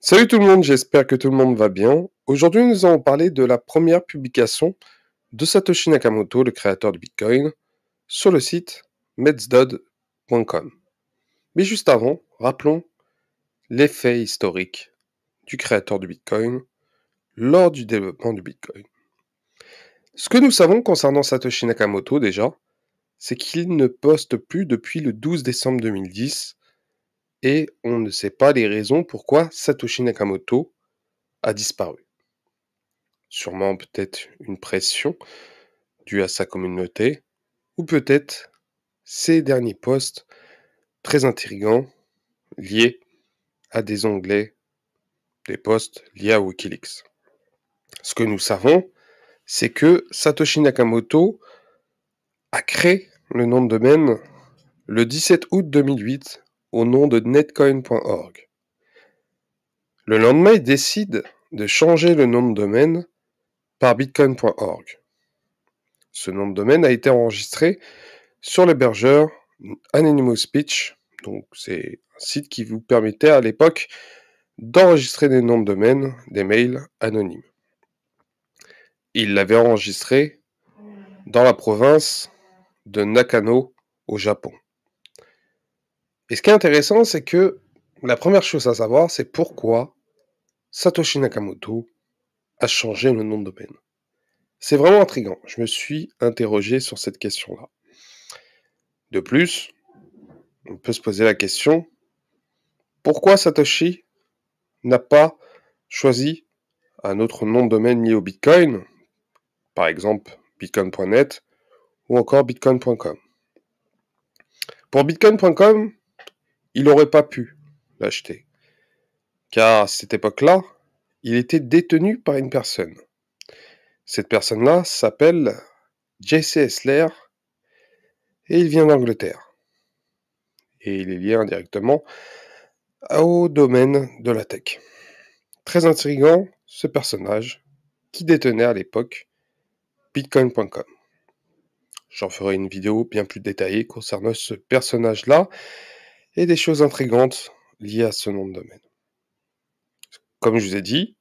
Salut tout le monde, j'espère que tout le monde va bien. Aujourd'hui, nous allons parler de la première publication de Satoshi Nakamoto, le créateur du Bitcoin, sur le site metsdod.com. Mais juste avant, rappelons l'effet historique du créateur du Bitcoin lors du développement du Bitcoin. Ce que nous savons concernant Satoshi Nakamoto déjà, c'est qu'il ne poste plus depuis le 12 décembre 2010 et on ne sait pas les raisons pourquoi Satoshi Nakamoto a disparu. Sûrement peut-être une pression due à sa communauté, ou peut-être ses derniers posts très intrigants liés à des onglets, des posts liés à Wikileaks. Ce que nous savons, c'est que Satoshi Nakamoto a créé le nom de domaine le 17 août 2008 au nom de netcoin.org. Le lendemain, il décide de changer le nom de domaine par bitcoin.org. Ce nom de domaine a été enregistré sur l'hébergeur Anonymous Pitch, donc c'est un site qui vous permettait à l'époque d'enregistrer des noms de domaine, des mails anonymes. Il l'avait enregistré dans la province de Nakano au Japon. Et ce qui est intéressant, c'est que la première chose à savoir, c'est pourquoi Satoshi Nakamoto a changé le nom de domaine. C'est vraiment intriguant. Je me suis interrogé sur cette question-là. De plus, on peut se poser la question, pourquoi Satoshi n'a pas choisi un autre nom de domaine lié au Bitcoin, par exemple bitcoin.net ou encore bitcoin.com. Pour bitcoin.com, il n'aurait pas pu l'acheter, car à cette époque-là, il était détenu par une personne. Cette personne-là s'appelle Jesse Hessler et il vient d'Angleterre. Et il est lié indirectement au domaine de la tech. Très intriguant, ce personnage qui détenait à l'époque bitcoin.com. J'en ferai une vidéo bien plus détaillée concernant ce personnage-là et des choses intrigantes liées à ce nom de domaine. Comme je vous ai dit,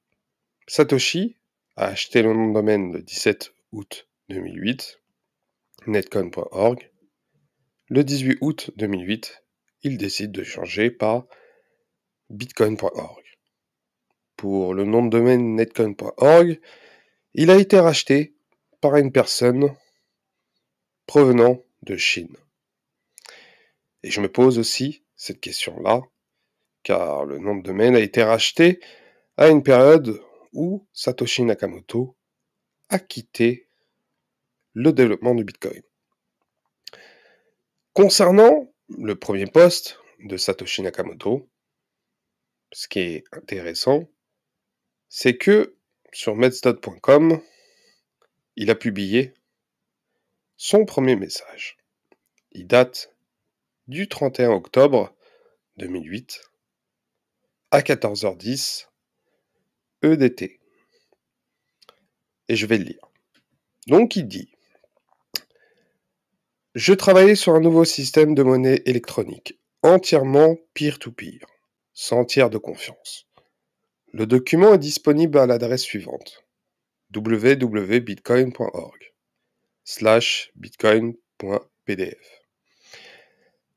Satoshi a acheté le nom de domaine le 17 août 2008, netcoin.org. Le 18 août 2008, il décide de changer par bitcoin.org. Pour le nom de domaine netcoin.org, il a été racheté par une personne provenant de Chine. Et je me pose aussi cette question-là, car le nom de domaine a été racheté à une période où Satoshi Nakamoto a quitté le développement du Bitcoin. Concernant le premier post de Satoshi Nakamoto, ce qui est intéressant, c'est que sur metsdod.com, il a publié son premier message. Il date du 31 octobre 2008 à 14h10 EDT. Et je vais le lire. Donc il dit: je travaillais sur un nouveau système de monnaie électronique, entièrement peer-to-peer, sans tiers de confiance. Le document est disponible à l'adresse suivante: www.bitcoin.org/bitcoin.pdf.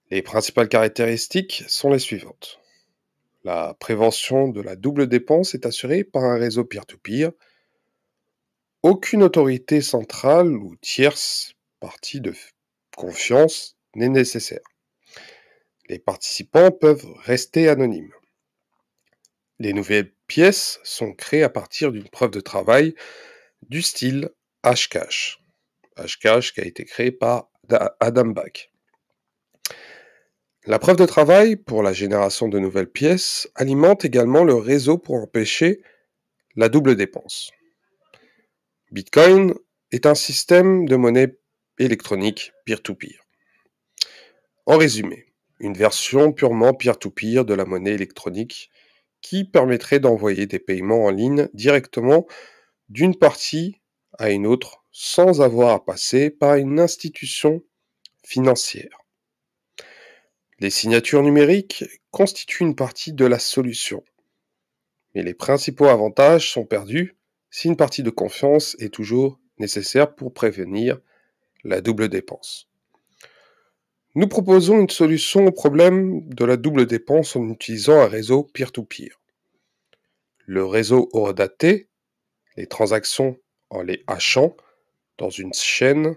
Les principales caractéristiques sont les suivantes. La prévention de la double dépense est assurée par un réseau peer-to-peer. Aucune autorité centrale ou tierce partie de confiance n'est nécessaire. Les participants peuvent rester anonymes. Les nouvelles pièces sont créées à partir d'une preuve de travail du style Hashcash. Hashcash qui a été créé par Adam Back. La preuve de travail pour la génération de nouvelles pièces alimente également le réseau pour empêcher la double dépense. Bitcoin est un système de monnaie électronique peer-to-peer. En résumé, une version purement peer-to-peer de la monnaie électronique qui permettrait d'envoyer des paiements en ligne directement d'une partie à une autre sans avoir à passer par une institution financière. Les signatures numériques constituent une partie de la solution. mais les principaux avantages sont perdus si une partie de confiance est toujours nécessaire pour prévenir la double dépense. Nous proposons une solution au problème de la double dépense en utilisant un réseau peer-to-peer. Le réseau horodaté, les transactions en les hachant dans une chaîne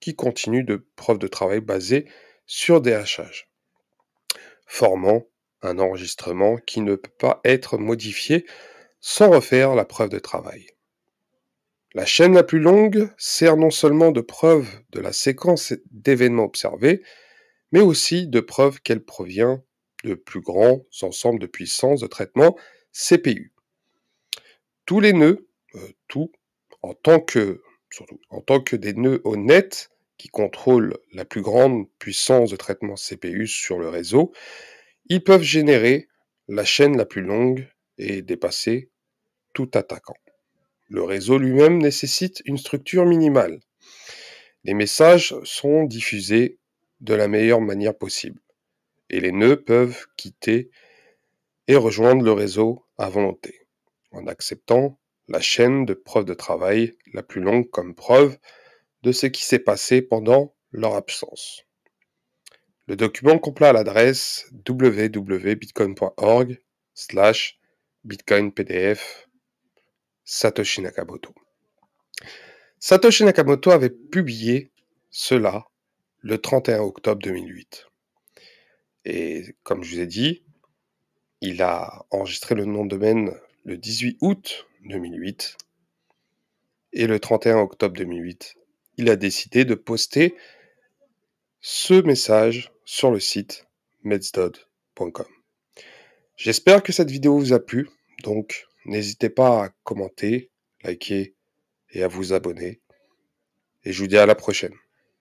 qui continue de preuve de travail basée sur des hachages, formant un enregistrement qui ne peut pas être modifié sans refaire la preuve de travail. La chaîne la plus longue sert non seulement de preuve de la séquence d'événements observés, mais aussi de preuve qu'elle provient de plus grands ensembles de puissance de traitement CPU. Tous les nœuds, tout, en tant que, surtout, en tant que des nœuds honnêtes qui contrôlent la plus grande puissance de traitement CPU sur le réseau, ils peuvent générer la chaîne la plus longue et dépasser tout attaquant. Le réseau lui-même nécessite une structure minimale. Les messages sont diffusés de la meilleure manière possible et les nœuds peuvent quitter et rejoindre le réseau à volonté, en acceptant la chaîne de preuve de travail la plus longue comme preuve de ce qui s'est passé pendant leur absence. Le document complet à l'adresse www.bitcoin.org/bitcoinpdf Satoshi Nakamoto. Satoshi Nakamoto avait publié cela le 31 octobre 2008. Et comme je vous ai dit, il a enregistré le nom de domaine le 18 août 2008. Et le 31 octobre 2008, il a décidé de poster ce message sur le site metsdod.com. J'espère que cette vidéo vous a plu, donc n'hésitez pas à commenter, liker et à vous abonner. Et je vous dis à la prochaine.